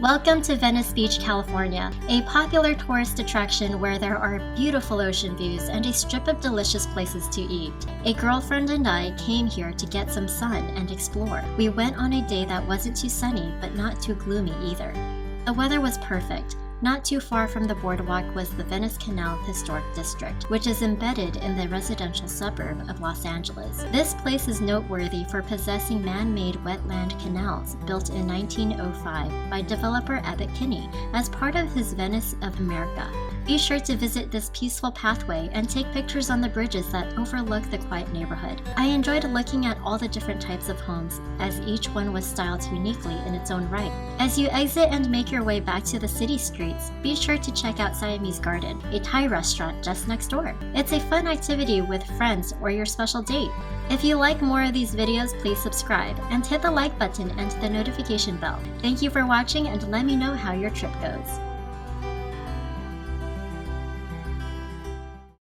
Welcome to Venice Beach, California, a popular tourist attraction where there are beautiful ocean views and a strip of delicious places to eat. A girlfriend and I came here to get some sun and explore. We went on a day that wasn't too sunny, but not too gloomy either. The weather was perfect. Not too far from the boardwalk was the Venice Canals Historic District, which is embedded in the residential suburb of Los Angeles. This place is noteworthy for possessing man-made wetland canals built in 1905 by developer Abbot Kinney as part of his Venice of America. Be sure to visit this peaceful pathway and take pictures on the bridges that overlook the quiet neighborhood. I enjoyed looking at all the different types of homes, as each one was styled uniquely in its own right. As you exit and make your way back to the city streets, be sure to check out Siamese Garden, a Thai restaurant just next door. It's a fun activity with friends or your special date. If you like more of these videos, please subscribe and hit the like button and the notification bell. Thank you for watching, and let me know how your trip goes.